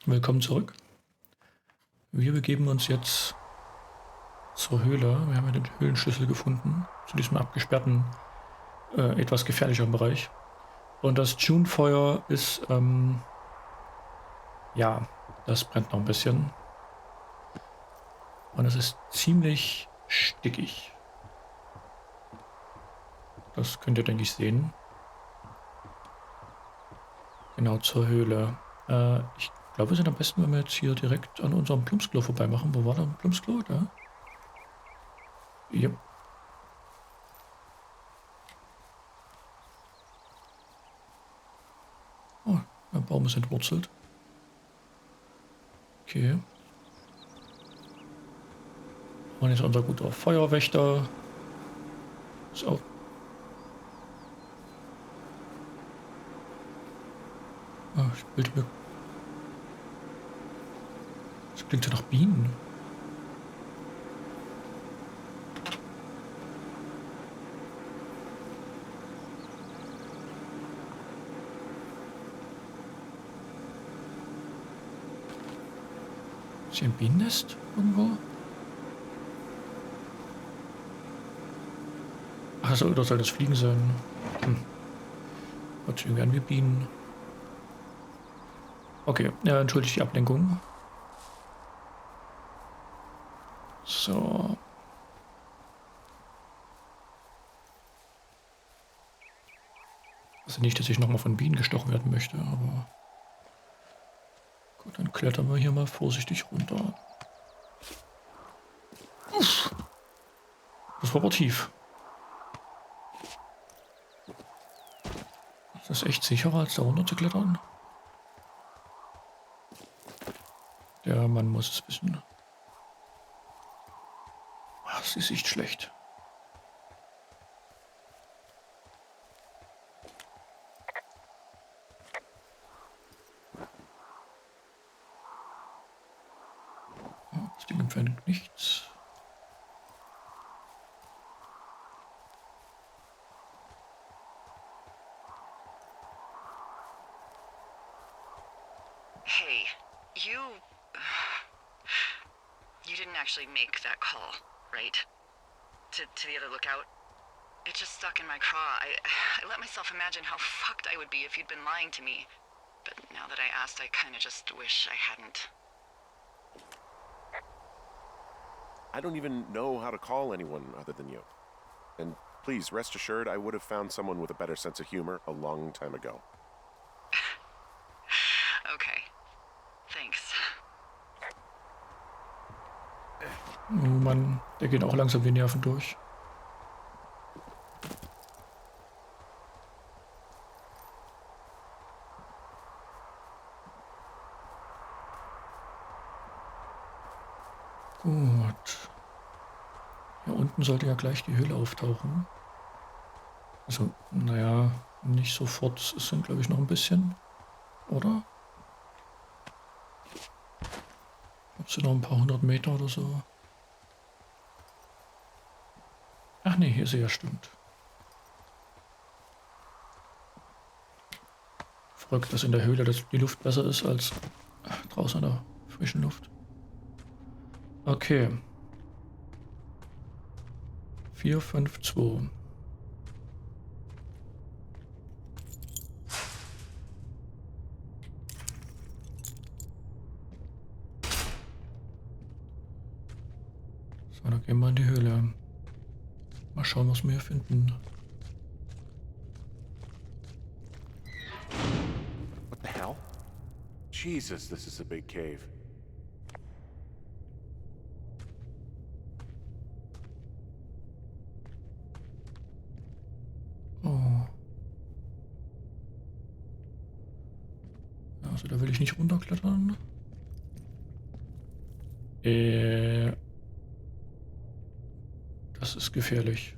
Willkommen zurück. Wir begeben uns jetzt zur Höhle. Wir haben ja den Höhlenschlüssel gefunden, zu diesem abgesperrten, etwas gefährlicheren Bereich. Und das Junefeuer ist, ja, das brennt noch ein bisschen. Und es ist ziemlich stickig. Das könnt ihr, denke ich, sehen. Genau, zur Höhle. Ich glaube, wir sind am besten, wenn wir jetzt hier direkt an unserem Plumpsklo vorbei machen. Wo war da ein Plumpsklo? Da? Ja. Oh, der Baum ist entwurzelt. Okay. Und jetzt unser guter Feuerwächter. Ist auch. Ah, ich bilde mir. Das klingt ja nach Bienen. Ist hier ein Bienennest irgendwo? Ach so, oder soll das Fliegen sein? Hört sich irgendwie an wie Bienen. Okay, ja, entschuldigt die Ablenkung. So. Also nicht, dass ich nochmal von Bienen gestochen werden möchte, aber... Gut, dann klettern wir hier mal vorsichtig runter. Uff. Das war aber tief. Ist das echt sicherer, als da runter zu klettern? Der Mann muss es wissen. Ach, das ist echt schlecht. Das Ding entfernt nichts. Hey, you didn't actually make that call, right? To the other lookout? It just stuck in my craw. I let myself imagine how fucked I would be if you'd been lying to me. But now that I asked, I kind of just wish I hadn't. I don't even know how to call anyone other than you. And please, rest assured, I would have found someone with a better sense of humor a long time ago. Okay. Thanks. Oh Mann, der geht auch langsam die Nerven durch. Gut. Hier unten sollte ja gleich die Höhle auftauchen. Also, naja, nicht sofort. Es sind, glaube ich, noch ein bisschen. Oder? Ob sie noch ein paar 100 Meter oder so. Ach nee, hier ist sie ja, stimmt. Verrückt, dass in der Höhle die Luft besser ist als draußen in der frischen Luft. Okay. 4, 5, 2. So, dann gehen wir in die Höhle. Mal schauen, was wir hier finden. What the hell? Jesus, this is a big cave. Oh. Also da will ich nicht runterklettern. Das ist gefährlich.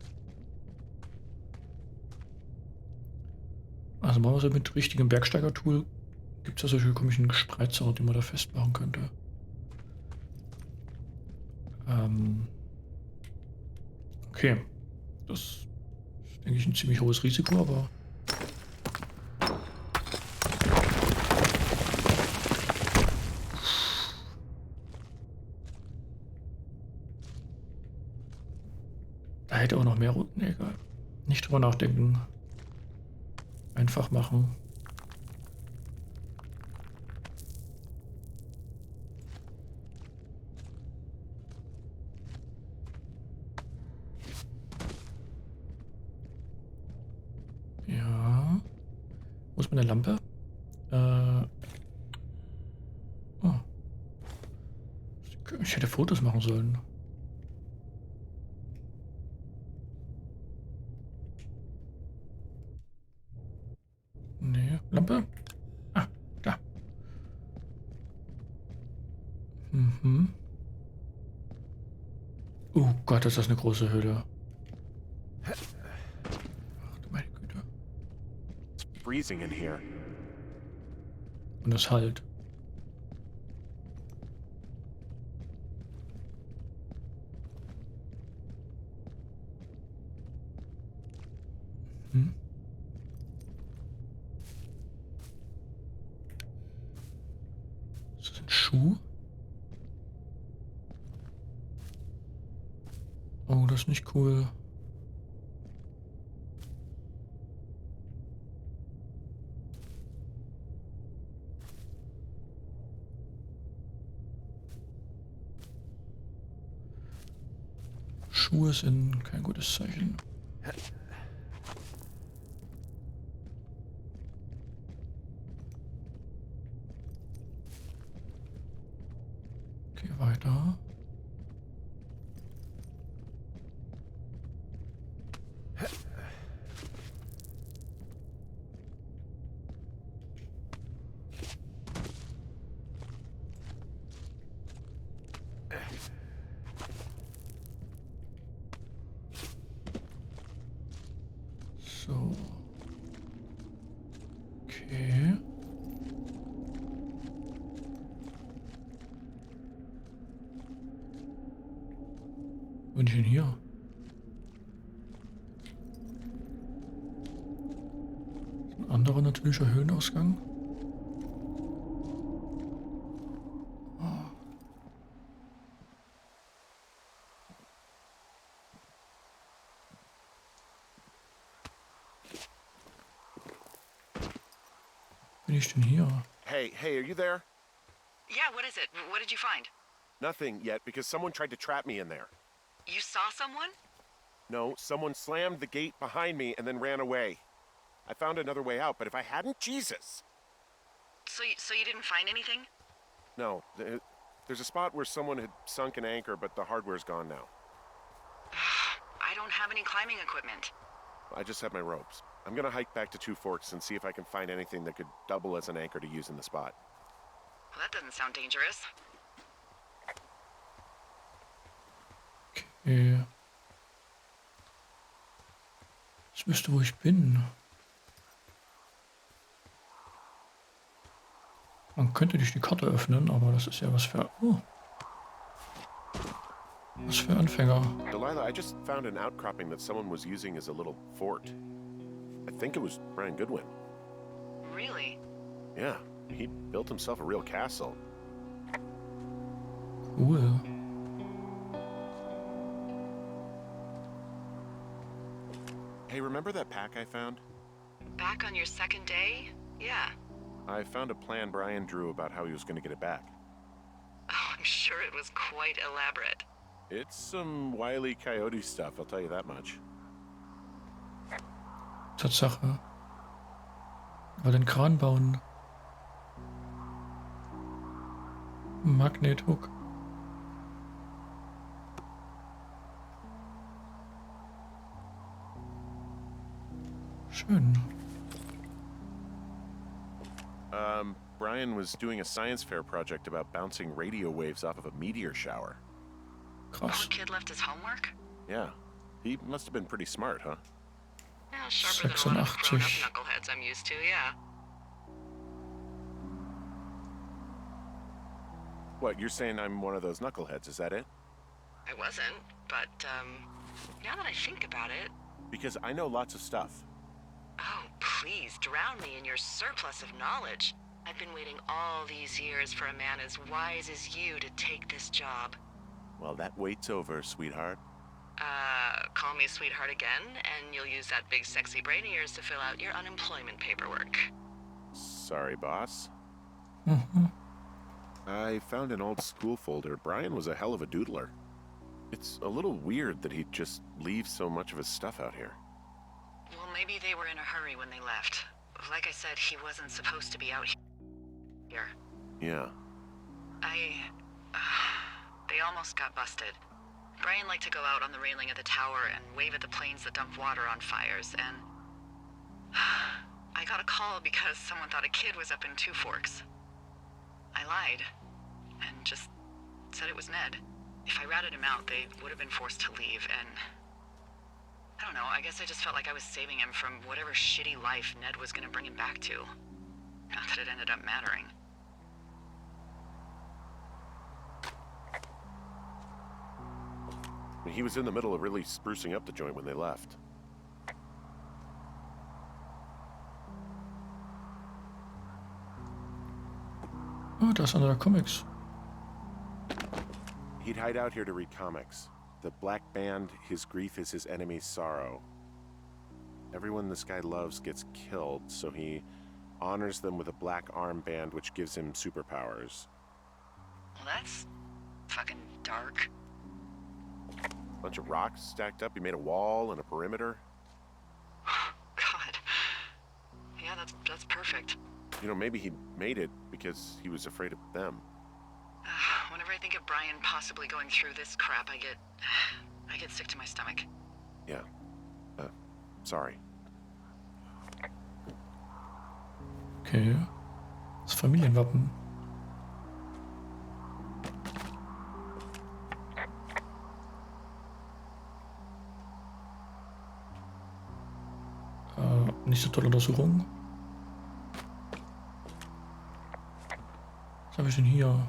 Also machen wir so mit richtigem Bergsteiger-Tool. Gibt es ja solche komischen Spreizer, die man da festmachen könnte. Okay. Das ist, denke ich, ein ziemlich hohes Risiko, aber... hätte auch noch mehr Routen. Nee, egal. Nicht drüber nachdenken. Einfach machen. Ja. Wo ist meine Lampe? Oh. Ich hätte Fotos machen sollen. Nee, Lampe? Ah, da. Mhm. Oh Gott, ist das eine große Höhle. Ach du meine Güte. It's freezing in here. Und es halt. Hm? Ist das ein Schuh? Oh, das ist nicht cool. Schuhe sind kein gutes Zeichen. Okay, weiter. So. Okay. Wo bin ich denn hier? Ein anderer natürlicher Höhlenausgang. Bin ich denn hier? Hey, are you there? Yeah, what is it? What did you find? Nothing yet, because someone tried to trap me in there. You saw someone? No, someone slammed the gate behind me and then ran away. I found another way out, but if I hadn't, Jesus! So you didn't find anything? No, there's a spot where someone had sunk an anchor, but the hardware's gone now. I don't have any climbing equipment. I just have my ropes. I'm gonna hike back to Two Forks and see if I can find anything that could double as an anchor to use in the spot. Well, that doesn't sound dangerous. Okay. Ich wüsste, wo ich bin. Man könnte durch die Karte öffnen, aber das ist ja was für... Oh. Was für Anfänger. Delilah, I just found an outcropping that someone was using as a little fort. I think it was Brian Goodwin. Really? Yeah, he built himself a real castle. Cool. Hey, remember that pack I found? Back on your second day? Yeah. I found a plan Brian drew about how he was going to get it back. Oh, I'm sure it was quite elaborate. It's some Wile E. Coyote stuff, I'll tell you that much. Tatsache. Aber den Kran bauen. Magnethook. Schön. Brian was doing a science fair project about bouncing radio waves off of a meteor shower. Oh, Krass. kid left his homework? Yeah, he must have been pretty smart, huh? Yeah, sharper than a lot of 86. grown-up knuckleheads I'm used to, yeah. What, you're saying I'm one of those knuckleheads, is that it? I wasn't, but, now that I think about it... Because I know lots of stuff. Oh, please, drown me in your surplus of knowledge. I've been waiting all these years for a man as wise as you to take this job. Well, that wait's over, sweetheart. Call me sweetheart again, and you'll use that big sexy brain of yours to fill out your unemployment paperwork. Sorry, boss. Mhm. I found an old school folder. Brian was a hell of a doodler. It's a little weird that he'd just leave so much of his stuff out here. Well, maybe they were in a hurry when they left. Like I said, he wasn't supposed to be out here. Yeah. They almost got busted. Brian liked to go out on the railing of the tower and wave at the planes that dump water on fires, and I got a call because someone thought a kid was up in Two Forks. I lied, and just said it was Ned. If I ratted him out, they would have been forced to leave, and I don't know, I guess I just felt like I was saving him from whatever shitty life Ned was gonna bring him back to. Not that it ended up mattering. He was in the middle of really sprucing up the joint when they left. Oh, da ist einer der Comics. He'd hide out here to read comics. The Black Band, his grief is his enemy's sorrow. Everyone this guy loves gets killed, so he honors them with a black armband which gives him superpowers. Well, that's fucking dark. Bunch of rocks stacked up. He made a wall and a perimeter. God. Yeah, that's perfect. You know, maybe he made it because he was afraid of them. Whenever I think of Brian possibly going through this crap, I get sick to my stomach. Yeah. Sorry. Okay. Das Familienwappen. Nicht so tolle Untersuchung. Was habe ich denn hier?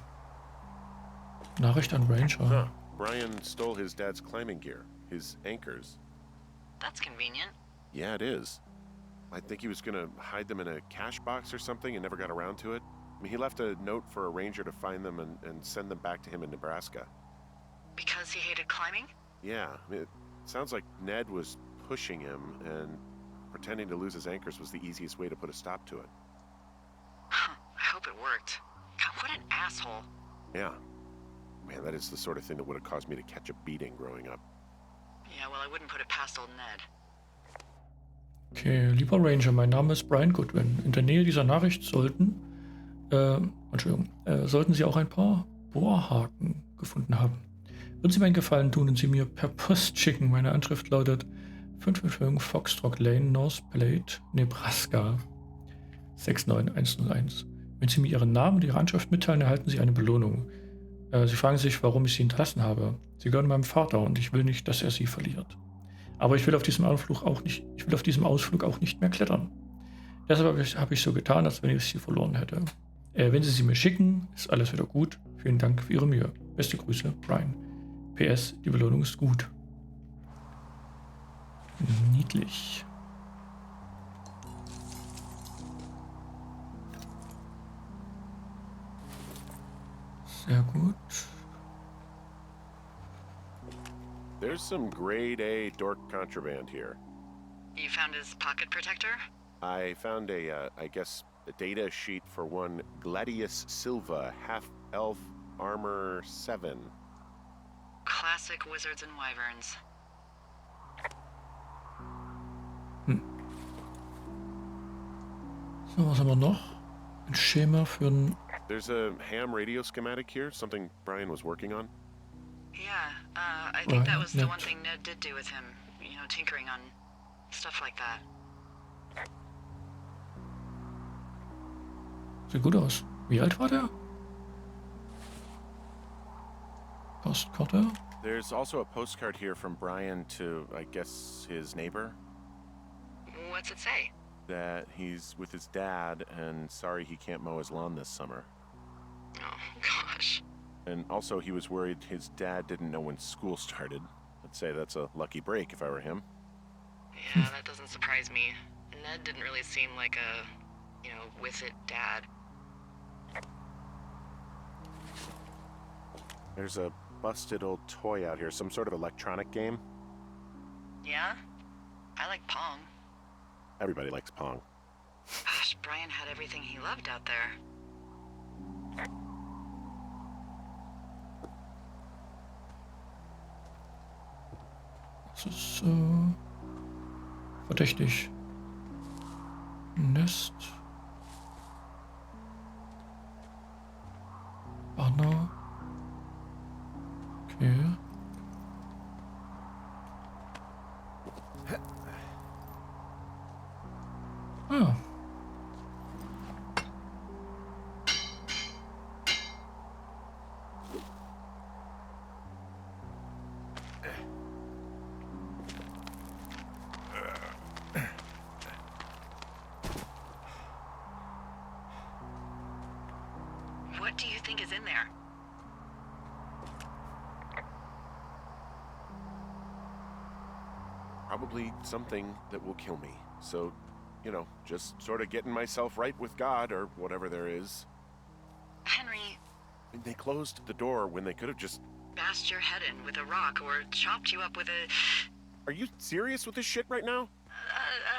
Nachricht an Ranger. Huh. Brian stole his dad's climbing gear, his anchors. That's convenient. Yeah, it is. I think he was gonna hide them in a cash box or something and never got around to it. I mean, he left a note for a ranger to find them and send them back to him in Nebraska. Because he hated climbing? Yeah, I mean, it sounds like Ned was pushing him, and pretending to lose his anchors was the easiest way to put a stop to it. I hope it worked. God, what an asshole. Yeah. Man, that is the sort of thing that would have caused me to catch a beating growing up. Yeah, well, I wouldn't put it past old Ned. Okay, lieber Ranger, mein Name ist Brian Goodwin. In der Nähe dieser Nachricht sollten Sie auch ein paar Bohrhaken gefunden haben. Würden Sie mir einen Gefallen tun und sie mir per Post schicken? Meine Anschrift lautet 555 Foxtrot Lane, North Platte, Nebraska 69101. Wenn Sie mir Ihren Namen und Ihre Anschrift mitteilen, erhalten Sie eine Belohnung. Sie fragen sich, warum ich Sie hinterlassen habe. Sie gehören meinem Vater und ich will nicht, dass er Sie verliert. Aber ich will auf diesem Ausflug auch nicht mehr klettern. Deshalb habe ich so getan, als wenn ich Sie verloren hätte. Wenn Sie mir schicken, ist alles wieder gut. Vielen Dank für Ihre Mühe. Beste Grüße, Brian. PS, die Belohnung ist gut. Niedlich. Sehr gut. There's some grade A dork contraband here. You found his pocket protector? I found a data sheet for one Gladius Silva, half-elf armor 7. Classic wizards and wyverns. So, was haben wir noch? Ein Schema für ein... There's a ham radio schematic here, something Brian was working on. Yeah, I think that was the one thing Ned did do with him. You know, tinkering on stuff like that. Sieht gut aus. Wie alt war der? Postkarte? There's also a postcard here from Brian to, I guess, his neighbor. What's it say? That he's with his dad and sorry he can't mow his lawn this summer. Oh, gosh. And also he was worried his dad didn't know when school started. I'd say that's a lucky break if I were him. Yeah, that doesn't surprise me. Ned didn't really seem like a, with it dad. There's a busted old toy out here, some sort of electronic game. Yeah? I like Pong. Everybody likes Pong. Gosh, Brian had everything he loved out there. Das ist verdächtig. Nest. Banner. Okay. Ah. What do you think is in there? Probably something that will kill me. So, you know, just sort of getting myself right with God or whatever there is. Henry, I mean, they closed the door when they could have just... bashed your head in with a rock or chopped you up with a Are you serious with this shit right now?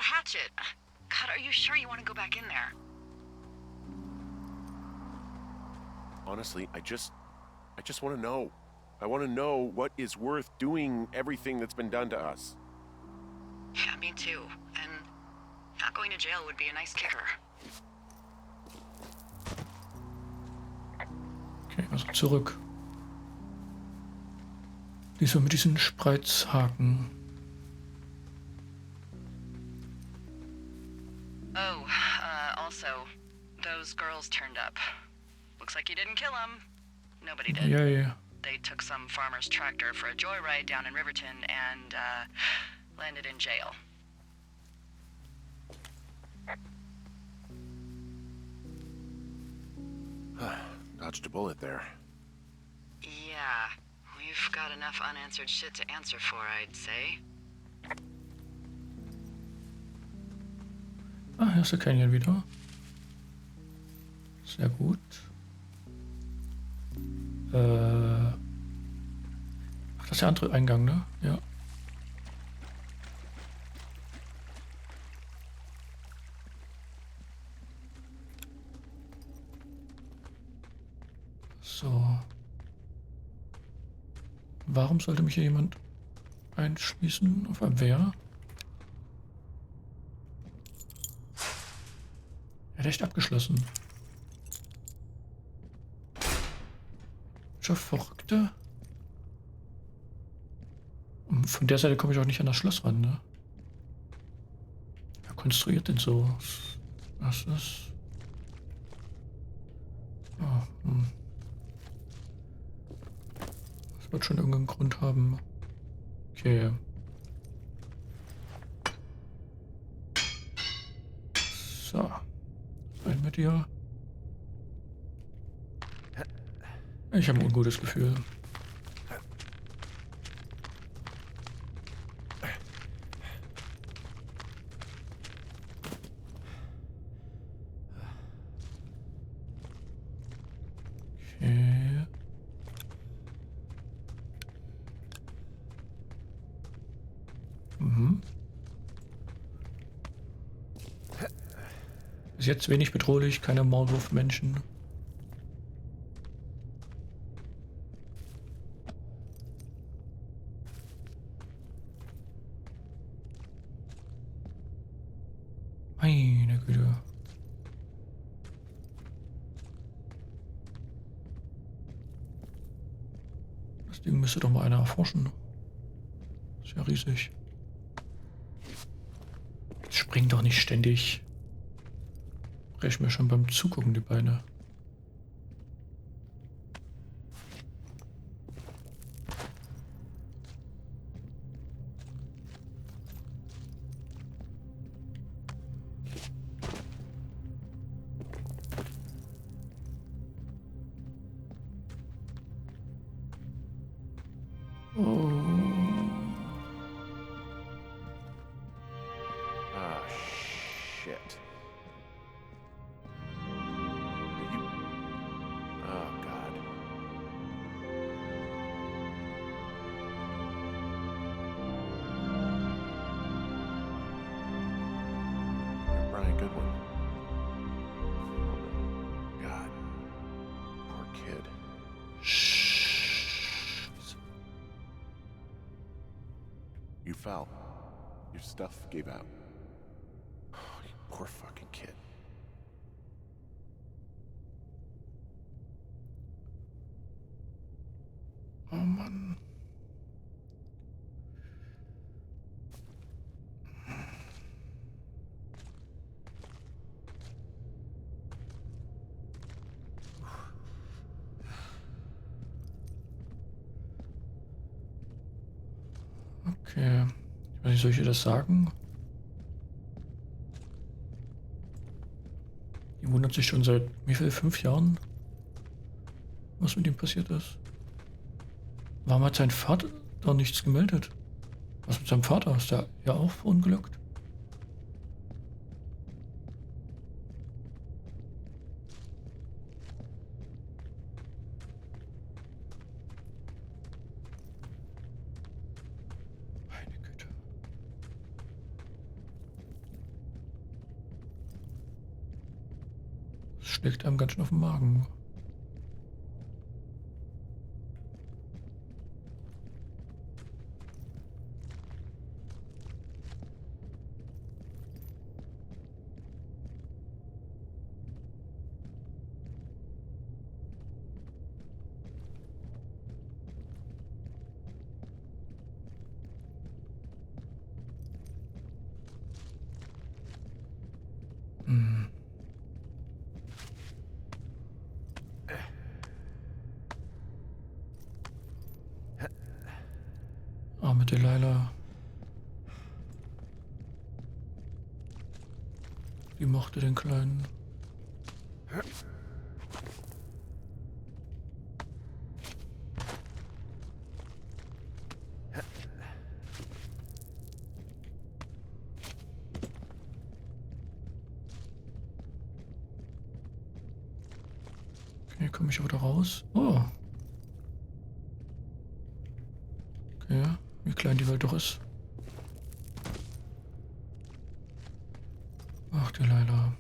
hatchet. God, are you sure you want to go back in there? Honestly, I just want to know. I want to know what is worth doing everything that's been done to us. Yeah, me too. And not going to jail would be a nice kicker. Okay, also zurück. Diesmal mit diesen Spreizhaken. Oh, also, those girls turned up. Looks like you didn't kill them. Nobody did. Yay. They took some farmer's tractor for a joyride down in Riverton and, landed in jail. Dodged a bullet there. Yeah, we've got enough unanswered shit to answer for, I'd say. Ah, hier ist der Canyon wieder. Sehr gut. Ach, das ist der andere Eingang, ne? Ja. So. Warum sollte mich hier jemand einschließen? Auf einem wer? Er hat echt abgeschlossen. Schon Verrückte. Und von der Seite komme ich auch nicht an das Schloss ran, ne? Wer konstruiert denn so? Was ist? Oh, das wird schon irgendeinen Grund haben. Okay. So. Rein mit dir. Ich habe ein ungutes Gefühl. Okay. Mhm. Bis jetzt wenig bedrohlich, keine Maulwurfmenschen. Meine Güte. Das Ding müsste doch mal einer erforschen. Ist ja riesig. Jetzt spring doch nicht ständig. Brech mir schon beim Zugucken die Beine. Ah, shit. Are you... Oh, God. kid. Shh. You fell. Your stuff gave out. Oh, you poor fucking kid. Oh Mann. Okay. Ich weiß nicht, soll ich dir das sagen? Die wundert sich schon seit wie viel? 5 Jahren? Was mit ihm passiert ist. Warum hat sein Vater da nichts gemeldet? Was mit seinem Vater? Ist der ja auch verunglückt? Meine Güte. Das schlägt einem ganz schön auf den Magen. Hm. Arme Delilah. Die mochte den Kleinen. Okay, komme ich wieder raus. Oh. Okay, wie klein die Welt doch ist. Ach, Delilah.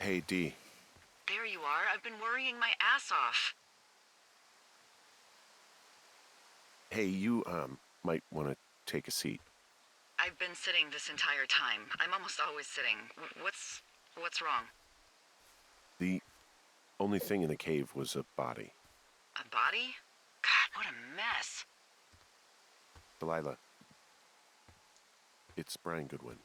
Hey, D. There you are. I've been worrying my ass off. Hey, you, might want to take a seat. I've been sitting this entire time. I'm almost always sitting. What's wrong? The only thing in the cave was a body. A body? God, what a mess. Delilah. It's Brian Goodwin.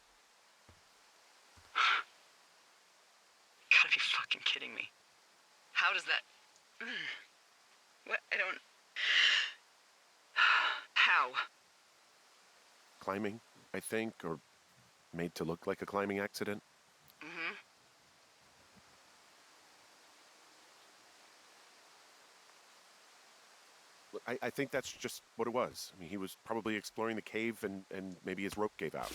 Gotta be fucking kidding me. How does that... What? I don't... How? Climbing, I think, or made to look like a climbing accident. Mm-hmm. I think that's just what it was. I mean, he was probably exploring the cave and maybe his rope gave out.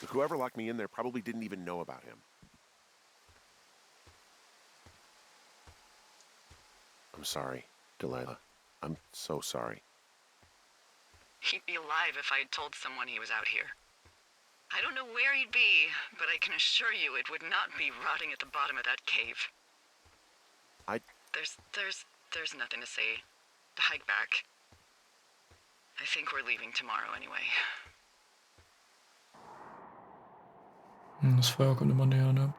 Whoever locked me in there probably didn't even know about him. I'm sorry, Delilah. I'm so sorry. He'd be alive if I had told someone he was out here. I don't know where he'd be, but I can assure you it would not be rotting at the bottom of that cave. There's nothing to say. Hike back. I think we're leaving tomorrow anyway. Das Feuer kommt immer näher, ne?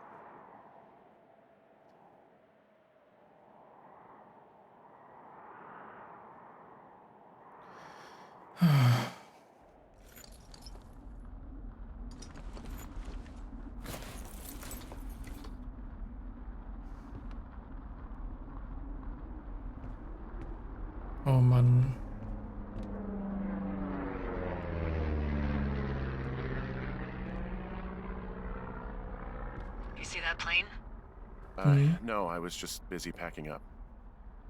Oh Mann. You see that plane? No, I was just busy packing up.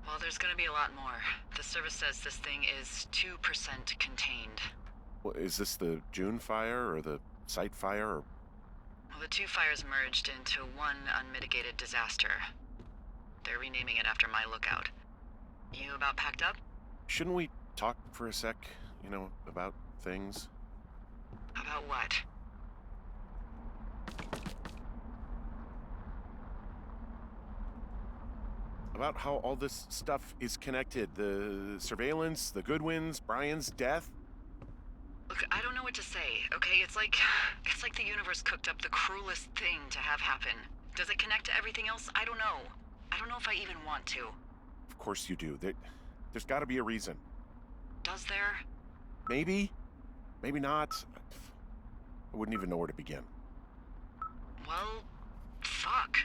Well, there's gonna be a lot more. The service says this thing is 2% contained. Well, is this the June fire or the site fire? Or Well, the two fires merged into one unmitigated disaster. They're renaming it after my lookout. You about packed up? Shouldn't we talk for a sec, about things? About what? About how all this stuff is connected. The surveillance, the Goodwins, Brian's death. Look, I don't know what to say, okay? It's like the universe cooked up the cruelest thing to have happen. Does it connect to everything else? I don't know. I don't know if I even want to. Of course you do. There's got to be a reason. Does there? Maybe. Maybe not. I wouldn't even know where to begin. Well, fuck.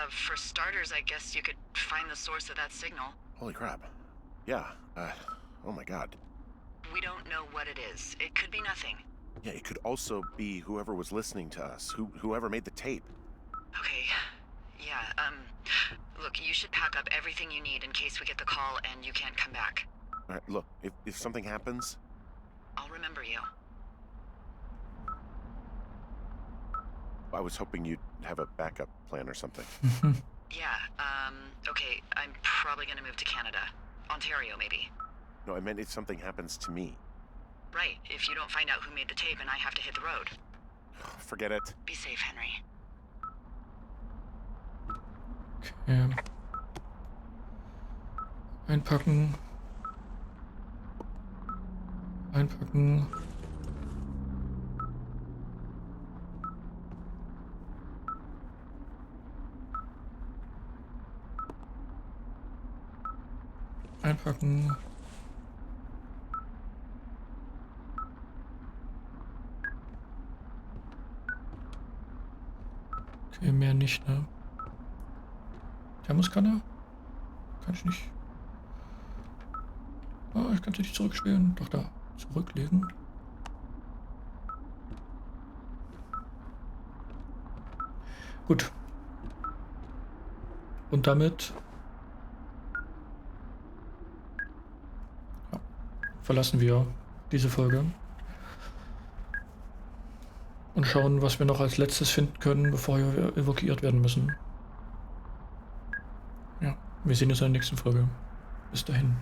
For starters, I guess you could find the source of that signal. Holy crap. Yeah, oh my god. We don't know what it is. It could be nothing. Yeah, it could also be whoever was listening to us, whoever made the tape. Okay. Yeah, look, you should pack up everything you need in case we get the call and you can't come back. All right, look, if something happens... I'll remember you. I was hoping you'd have a backup plan or something. Yeah, okay, I'm probably gonna move to Canada. Ontario, maybe. No, I meant if something happens to me. Right, if you don't find out who made the tape and I have to hit the road. Forget it. Be safe, Henry. Okay. Einpacken. Einpacken. Einpacken. Okay, mehr nicht, ne? Thermoskanne? Kann ich nicht. Ah, ich kann sie nicht zurückspielen. Doch da. Zurücklegen. Gut. Und damit verlassen wir diese Folge und schauen, was wir noch als letztes finden können, bevor wir evakuiert werden müssen. Ja, wir sehen uns in der nächsten Folge. Bis dahin.